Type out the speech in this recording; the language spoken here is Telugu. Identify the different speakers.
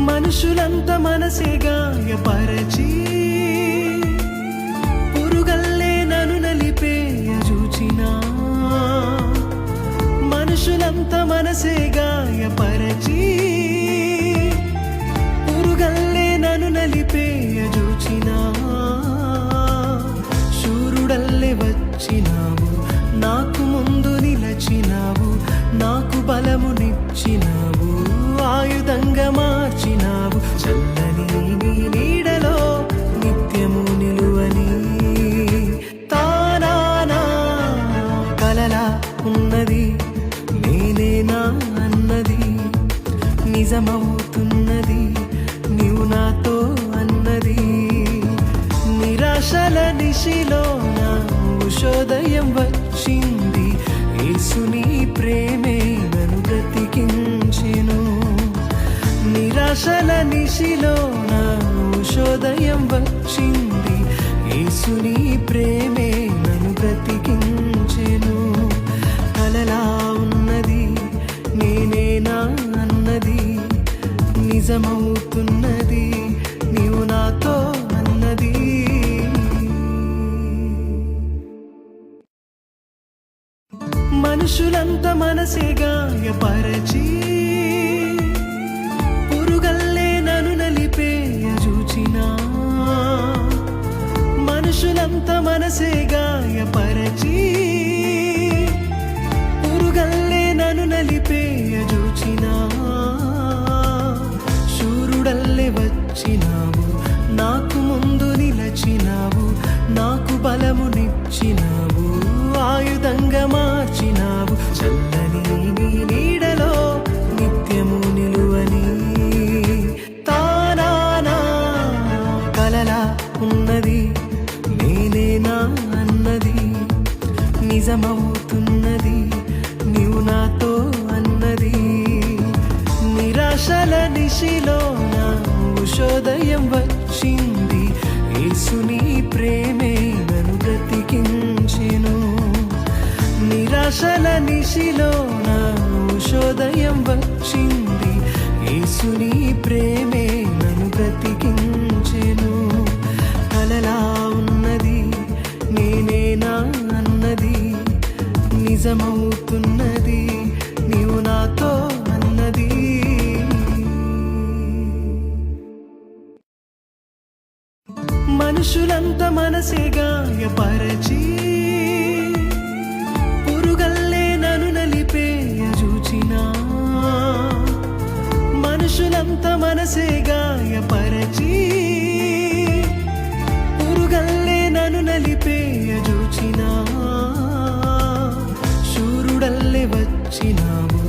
Speaker 1: మనుషులంత మనసే గాయపరచి పురుగల్లే నన్ను నలిపేయ చూచినా మనుషులంత మనసే గాయపరచి పురుగల్లే నన్ను నలిపేయ చూచినా శూరుడల్లే వచ్చినావు నాకు ముందు నిలచినావు నాకు బలమునిచ్చినావు ఆయుధంగా మార్చినావు చల్లని నీ నీడలో నిత్యము నిలువని తానా కలలా ఉన్నది నేనేనా అన్నది నిజమవుతున్నది నీవు నాతో అన్నది నిరాశల నిశిలో నా ఉషోదయం వచ్చింది యేసుని ప్రేమే నన్ను బ్రతికించెను నిరాశల నిశిలో నా ఉషోదయం వచ్చింది యేసుని ప్రేమే నన్ను బ్రతికించెను కలలా ఉన్నది నేనేనా అన్నది నిజమవుతున్నది నీవు నాతో అన్నది మనుషులంత మనసే గాయపరచి పురుగల్లే నన్ను నలిపేయ చూచినా మనుషులంత మనసే గాయపరచి పురుగల్లే నన్ను నలిపేయ చూచినా శూరుడల్లే వచ్చినావు నాకు ముందు నిలచినావు నాకు బలమునిచ్చినావు ఆయుధంగా మార్చినావు చల్లని నీ నీడలో నిత్యము నిలువని తానా కలలా ఉన్నది నేనేనా అన్నది నిజమవుతున్నది నీవు నాతో అన్నది నిరాశల నిశిలో నా ఉషోదయం వచ్చింది యేసుని ప్రేమే నన్ను బ్రతికించెను నిరాశల నిశిలో నా ఉషోదయం వచ్చింది యేసుని ప్రేమే నన్ను బ్రతికించెను కలలా ఉన్నది నేనేనా అన్నది నిజమవుతున్నది నీవు నాతో అన్నది మనుషులంత మనసే గాయపరచి పురుగల్లే నన్ను నలిపేయ చూచినా మనుషులంత మనసే గాయపరచి పురుగల్లే నన్ను నలిపేయ చూచినా శూరుడల్లే వచ్చినావు